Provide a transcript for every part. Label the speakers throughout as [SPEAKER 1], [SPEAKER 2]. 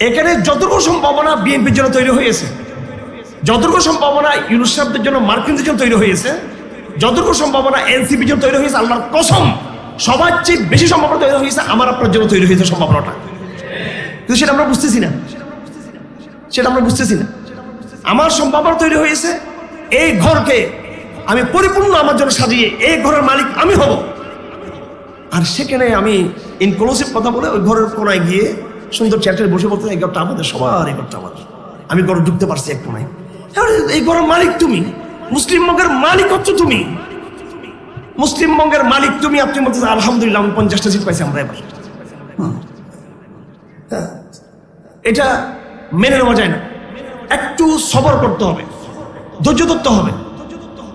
[SPEAKER 1] এখানে যতটুকু সম্ভাবনা বিএনপির জন্য তৈরি হয়েছে, যতটুকু সম্ভাবনা ইউনূস সাহেবদের জন্য মার্কিনদের জন্য তৈরি হয়েছে, যতটুকু সম্ভাবনা এনসিপির জন্য তৈরি হয়েছে, আল্লাহর কসম সবার চেয়ে বেশি সম্ভাবনা তৈরি হয়েছে আমার আপনার জন্য তৈরি হয়েছে সম্ভাবনাটা। কিন্তু সেটা আমরা বুঝতেছি না, সেটা আমরা বুঝতেছি না। আমার সম্ভাবনা তৈরি হয়েছে এই ঘরকে আমি পরিপূর্ণ আমার জন্য সাজিয়ে এই ঘরের মালিক আমি হব। আর সেখানে আমি ইনক্লুসিভ কথা বলে ওই ঘরের কোনায় গিয়ে সুন্দর চেয়ারে বসে বলতে এই ঘরটা আমাদের সবার, এই ঘরটা আমাদের, আমি ঘরে ঢুকতে পারছি এক কোনায়। এই ঘরের মালিক তুমি, মুসলিম বঙ্গের মালিক হচ্ছ তুমি, মুসলিম বঙ্গের মালিক তুমি। আপনি বলতেছেন আলহামদুলিল্লাহ আমি 50টা সিট পাইছি আমরা এবার। এটা মেনে নেওয়া যায় না। একটু সবর করতে হবে, ধৈর্য ধরতে হবে,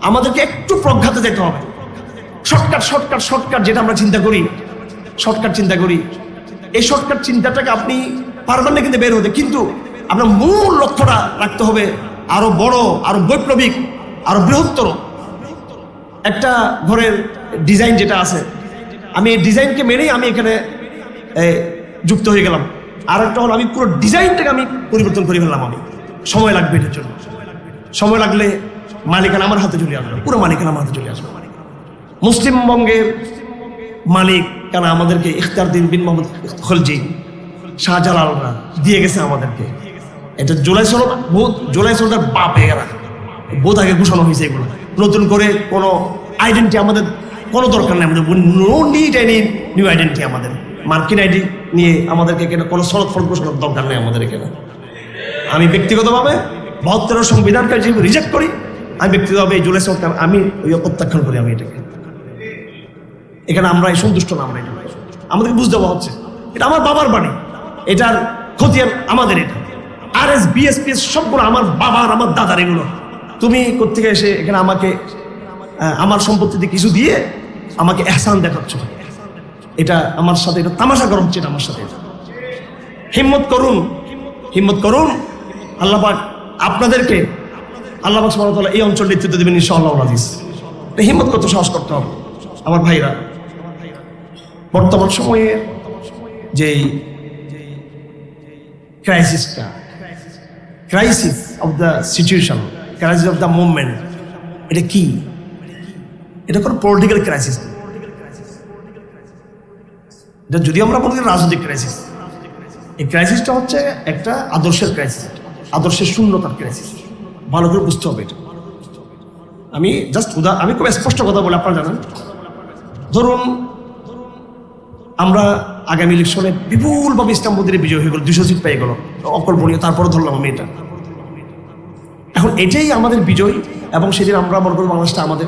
[SPEAKER 1] আমাদেরকে একটু প্রজ্ঞাতে যেতে হবে। শর্টকাট শর্টকাট শর্টকাট যেটা আমরা চিন্তা করি, শর্টকাট চিন্তা করি, এই শর্টকাট চিন্তাটাকে আপনি পারবেন না কিন্তু বের হতে। কিন্তু আপনার মূল লক্ষ্যটা রাখতে হবে আরো বড়, আরো বৈপ্লবিক, আরো বৃহত্তর একটা ঘরের ডিজাইন যেটা আছে। আমি এই ডিজাইনকে মেনেই আমি এখানে যুক্ত হয়ে গেলাম। আর একটা হলো আমি পুরো ডিজাইনটাকে আমি পরিবর্তন করে ফেললাম। আমি সময় লাগবে এটার জন্য, সময় লাগলে মালিকানা আমার হাতে চলে আসবে, পুরো মালিকানা আমার হাতে চলে আসবে। মুসলিমবঙ্গের মালিক কেন আমাদেরকে ইখতিয়ারউদ্দিন বিন মোহাম্মদ খলজি, শাহজালালরা দিয়ে গেছে আমাদেরকে। এটা জুলাই সনদ, জুলাই সনদের বাপে এরা বোধ আগে ঘোষণা হয়েছে। এগুলো নতুন করে কোনো আইডেন্টি আমাদের কোনো দরকার নেই, আমাদের no need any new identity. আমাদের মার্কিন আইডি নিয়ে আমাদেরকে এখানে কোনো সনদ ফল ঘোষণার দরকার নেই আমাদের এখানে। আমি ব্যক্তিগতভাবে 72 সংবিধানকে যেহেতু রিজেক্ট করি, আমি ব্যক্তিগতভাবে এই জুলাই সনদকে আমি প্রত্যাখ্যান করি। আমি এটাকে এখানে আমরা সন্তুষ্ট না, আমরা এটা আমাদেরকে বুঝতে দেওয়া হচ্ছে এটা আমার বাবার বাড়ি, এটার খতিয়ান আমাদের। এটা আরএস বিএসপিএস সবগুলো আমার বাবার, আমার দাদার। এগুলো তুমি কোত্থেকে এসে এখানে আমাকে আমার সম্পত্তিতে কিছু দিয়ে আমাকে এহসান দেখাচ্ছ? এটা আমার সাথে এটা তামাশা করা হচ্ছে, এটা আমার সাথে। হিম্মত করুন, হিম্মত করুন। আল্লাহ পাক আপনাদেরকে, আল্লাহ পাক সুবহানাহু ওয়া তাআলা এই অঞ্চল নেতৃত্ব দেবেন ইনশাআল্লাহ আজিজ। হিম্মত করতে সাহস করতে হবে আমার ভাইরা। বর্তমান সময়ে যে ক্রাইসিসটা, crisis of the situation, crisis of the movement, এটা কি? এটা কোনো পলিটিক্যাল ক্রাইসিস, এটা যদি আমরা বলি রাজনৈতিক ক্রাইসিস। এই ক্রাইসিসটা হচ্ছে একটা আদর্শের ক্রাইসিস, আদর্শের শূন্যতার ক্রাইসিস। ভালো করে বুঝতে হবে এটা। আমি জাস্ট আমি খুব স্পষ্ট কথা বলে আপনারা জানেন, ধরুন আমরা আগামী ইলেকশনে বিপুলভাবে ইসলাম মন্দিরে বিজয় হয়ে গেল, 200 সিট পেয়ে গেল, অকল্পনীয়। তারপরে ধরলাম আমি এটা। এখন এটাই আমাদের বিজয়, এবং সেদিন আমরা মনে করবো বাংলাদেশটা আমাদের।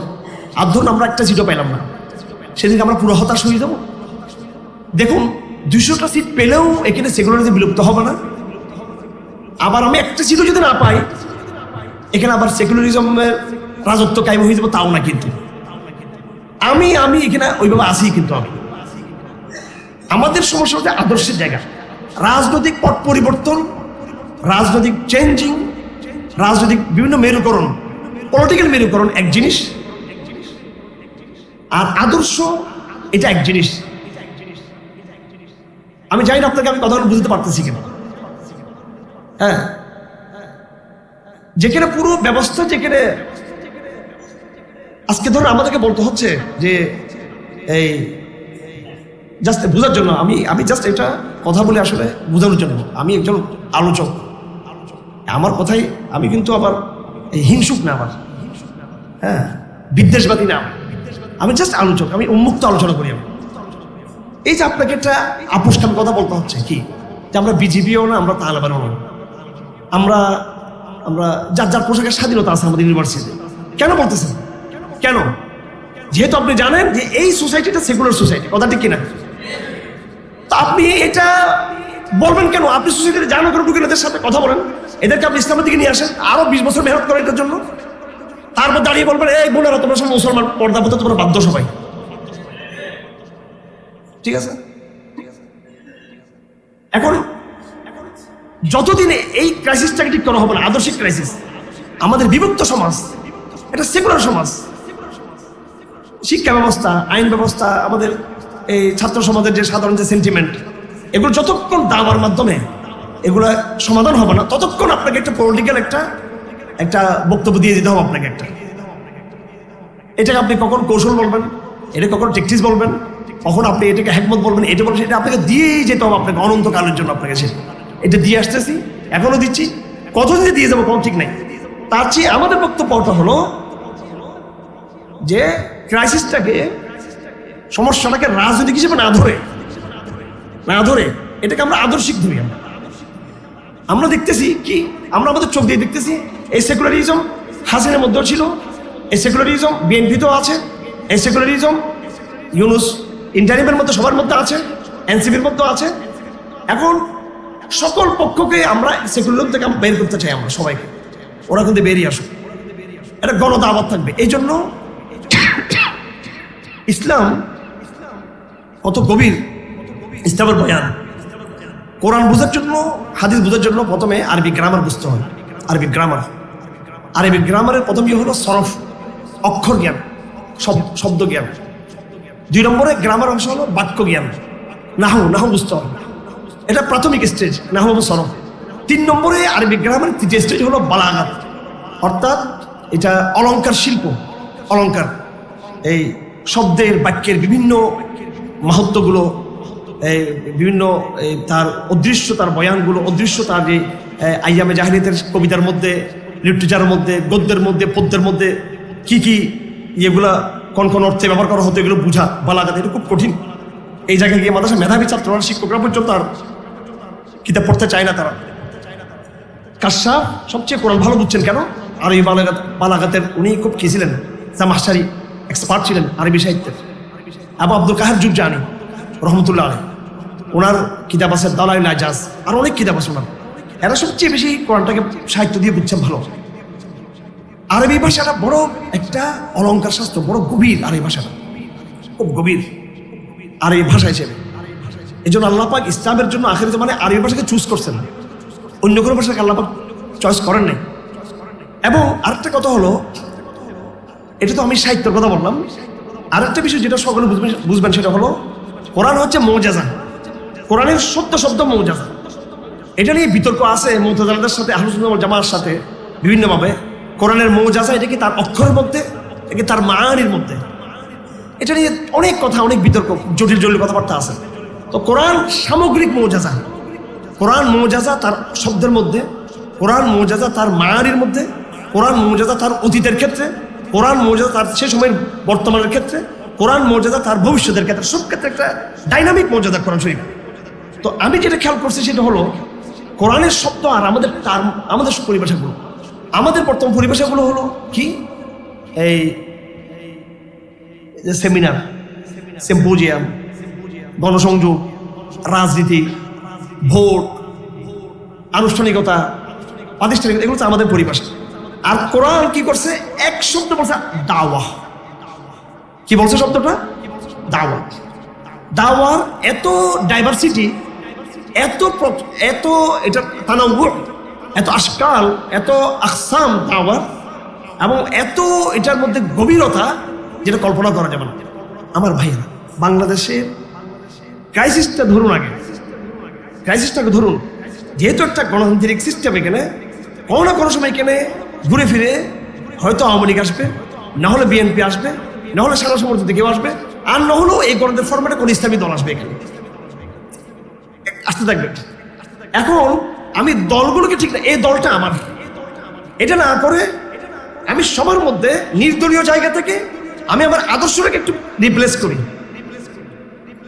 [SPEAKER 1] আর ধরুন আমরা একটা সিটও পেলাম না, সেদিন আমরা পুরো হতাশ হয়ে যাবো। দেখুন 200টা সিট পেলেও এখানে সেকুলারিজম বিলুপ্ত হবে না। আবার আমি একটা সিটও যদি না পাই, এখানে আবার সেকুলারিজমের রাজত্ব কায়েম হয়ে যাবো, তাও না। কিন্তু আমি এখানে ওইভাবে আসি। কিন্তু আমাদের সমস্যা হচ্ছে আদর্শের জায়গা। রাজনৈতিক পট পরিবর্তন, রাজনৈতিক চেঞ্জিং, রাজনৈতিক বিভিন্ন মেরুকরণ, পলিটিক্যাল মেরুকরণ এক জিনিস, আর আদর্শ এটা এক জিনিস। আমি জানি না আপনাকে আমি কথা বুঝতে পারতেছি কিনা। হ্যাঁ, যেখানে পুরো ব্যবস্থা, যেখানে আজকে ধরুন আমাদেরকে বলতে হচ্ছে যে এই জাস্ট বোঝার জন্য, আমি জাস্ট এটা কথা বলে আসলে বোঝানোর জন্য। আমি একজন আলোচক, আমার কথাই আমি কিন্তু আবার হিংসুক না, আবার হ্যাঁ বিদ্বেষবাদী না। আমি জাস্ট আলোচক, আমি উন্মুক্ত আলোচনা করি। আমি এই যে আপনাকে একটা আপোষকামী কথা বলতে হচ্ছে কি, যে আমরা বিজেপিও না, আমরা তালেবানও না, আমরা যার যার পোশাকের স্বাধীনতা আছে আমাদের ইউনিভার্সিটিতে। কেন বলতেছেন? কেন? যেহেতু আপনি জানেন যে এই সোসাইটিটা সেকুলার সোসাইটি, কথা ঠিক কিনা? তো আপনি এটা বলবেন কেন? আপনি সোসাইটিতে জানো করে ঢুকেন, এদের সাথে কথা বলেন, এদেরকে আপনি ইসলামের দিকে নিয়ে আসেন, আরো 20 বছর মেহনত করেন এটার জন্য। তারপর দাঁড়িয়ে বলবেন এই বোনেরা তোমরা সব মুসলমান, পর্দা পড়তে তোমরা বাধ্য সবাই। ঠিক আছে? এখন যতদিন এই ক্রাইসিসটাকে ঠিক করা হবে না, আদর্শিক ক্রাইসিস, আমাদের বিভক্ত সমাজ, এটা সেকুলার সমাজ, শিক্ষা ব্যবস্থা, আইন ব্যবস্থা, আমাদের এই ছাত্র সমাজের যে সাধারণ যে সেন্টিমেন্ট, এগুলো যতক্ষণ দাবার মাধ্যমে এগুলা সমাধান হবে না ততক্ষণ আপনাকে একটা পলিটিক্যাল একটা বক্তব্য দিয়ে দিতে হবে আপনাকে একটা। এটাকে আপনি কখন কৌশল বলবেন, এটা কখন টেকটিক্স বলবেন, কখন আপনি এটাকে হ্যাকমত বলবেন, এটা বলবেন, এটা আপনাকে দিয়েই যেতে হবে আপনাকে অনন্তকালের জন্য। আপনাকে সেটা এটা দিয়ে আসতেছি, এখনো দিচ্ছি, কতদিন দিয়ে যাবো কোনো ঠিক নাই। তার চেয়ে আমাদের বক্তব্যটা হলো যে ক্রাইসিসটাকে, সমস্যাটাকে রাজনৈতিক হিসেবে না ধরে এটাকে আমরা আদর্শিক ধরি। আমরা দেখতেছি কি, আমরা আমাদের চোখ দিয়ে দেখতেছি এই সেকুলারিজম হাসিনের মধ্যেও ছিল, এই সেকুলারিজম বিএনপিতেও আছে, এই সেকুলারিজম ইউনুস ইন্টারিমের মধ্যে সবার মধ্যে আছে, এনসিপির মধ্যেও আছে। এখন সকল পক্ষকে আমরা সেকুলারিজম থেকে বের করতে চাই, আমরা সবাইকে, ওরা কিন্তু বেরিয়ে আসুক, এটা গণদাওয়াত থাকবে। এই জন্য ইসলাম কত গভীর, ইসলামের বয়ান। কোরআন বোঝার জন্য, হাদিস বোঝার জন্য প্রথমে আরবি গ্রামার বুঝতে হয়। আরবি গ্রামারের প্রথম হলো সরফ, অক্ষর জ্ঞান, শব্দ জ্ঞান। 2 নম্বরে গ্রামার অংশ হলো বাক্য জ্ঞান, নাহু বুঝতে হবে, এটা প্রাথমিক স্টেজ, নাহু এবং সরফ। 3 নম্বরে আরবি গ্রামারের 3য় স্টেজ হলো বালাগাত, অর্থাৎ এটা অলংকার শিল্প, অলংকার, এই শব্দের বাক্যের বিভিন্ন মাহাত্ম্যগুলো, বিভিন্ন তার অদৃশ্য, তার বয়ানগুলো, অদৃশ্য তার যে আইয়ামে জাহিলিয়াতের কবিতার মধ্যে, লিটারেচারের মধ্যে, গদ্যের মধ্যে, পদ্যের মধ্যে কি এগুলা কোন অর্থে ব্যবহার করা হতো, এগুলো বুঝা বালাগাত, এটা খুব কঠিন। এই জায়গায় গিয়ে মাদ্রাসা মেধাবী ছাত্ররা, শিক্ষকরা পর্যন্ত আর কিতাব পড়তে চায় না তারা। কাশাফ সবচেয়ে কোরআন ভালো বুঝছেন কেন? আর এই বালাগাতের উনি খুব কি ছিলেন, মাস্টারি এক্সপার্ট ছিলেন আরবি সাহিত্যের। আবু আব্দুল কাহের জুরজানি রহমতুল্লাহ আলাইহি, ওনার কিতাব আছে দালাইল আজাজ, আর অনেক কিতাব আছে ওনার। এরা সবচেয়ে বেশি কোরআনটাকে সাহিত্য দিয়ে বুঝছেন ভালো। আরবি ভাষাটা বড় একটা অলংকার শাস্ত্র, বড় গভীর আরবি ভাষাটা, খুব গভীর আরবি ভাষা হিসেবে। এই জন্য আল্লাহ পাক ইসলামের জন্য আখিরাতে মানে আরবি ভাষাকে চুজ করছেন, অন্য কোনো ভাষাকে আল্লাহ পাক চয়েস করেন নাই। এবং আরেকটা কথা হলো, এটা তো আমি সাহিত্যের কথা বললাম, আরেকটা বিষয় যেটা সকলে বুঝবেন সেটা হলো কোরআন হচ্ছে মুআজিজা, কোরআনের শব্দ মুআজিজা। এটা নিয়ে বিতর্ক আছে মুতাজিলাদের সাথে, আহলুস সুন্নাহ ওয়াল জামাআর সাথে বিভিন্নভাবে। কোরআনের মুআজিজা এটা কি তার অক্ষরের মধ্যে, এটা তার মানির মধ্যে, এটা নিয়ে অনেক কথা, অনেক বিতর্ক, জটিল কথাবার্তা আছে। তো কোরআন সামগ্রিক মুআজিজা, কোরআন মুআজিজা তার শব্দের মধ্যে, কোরআন মুআজিজা তার মানির মধ্যে, কোরআন মুআজিজা তার অতীতের ক্ষেত্রে, কোরআন মুআজিজা তার সে সময়ের বর্তমানের ক্ষেত্রে, কোরআন মুআজিজা তার ভবিষ্যতের ক্ষেত্রে, সব ক্ষেত্রে একটা ডাইনামিক মুআজিজা কোরআন শরীফ। তো আমি যেটা খেয়াল করছি সেটা হলো কোরআনের শব্দ আর আমাদের পরিভাষাগুলো, আমাদের বর্তমান পরিভাষাগুলো হলো কি, এই সেমিনার, সিম্পোজিয়াম, গণসংযোগ, রাজনীতি, ভোট, আনুষ্ঠানিকতা, প্রাতিষ্ঠানিকতা, এগুলো হচ্ছে আমাদের পরিভাষা। আর কোরআন কি করছে, এক শব্দ বলছে দাওয়া। কি বলছে শব্দটা? দাওয়া। দাওয়ার এত ডাইভার্সিটি, এত এটা তানাউউ, এত আশকাল, এত আকসাম দাওয়ার, এবং এত এটার মধ্যে গভীরতা যেটা কল্পনা করা যাবে না। আমার ভাইয়েরা, বাংলাদেশের ক্রাইসিসটা ধরুন, আগে ক্রাইসিসটাকে ধরুন, যেহেতু একটা গণতান্ত্রিক সিস্টেম, এখানে কোনো না কোনো সময় এখানে ঘুরে ফিরে হয়তো আওয়ামী লীগ আসবে, না হলে বিএনপি আসবে, না হলে সারা সমর্থিত কেউ আসবে, আর না হলেও এই গণতন্ত্রের ফরম্যাটে কোনো ইসলামী দল আসবে, এখানে আসতে থাকবে। এখন আমি দলগুলোকে ঠিক না, এই দলটা আমার, এটা না করে আমি সবার মধ্যে নির্দলীয় জায়গা থেকে আমি আমার আদর্শটাকে একটু রিপ্লেস করি।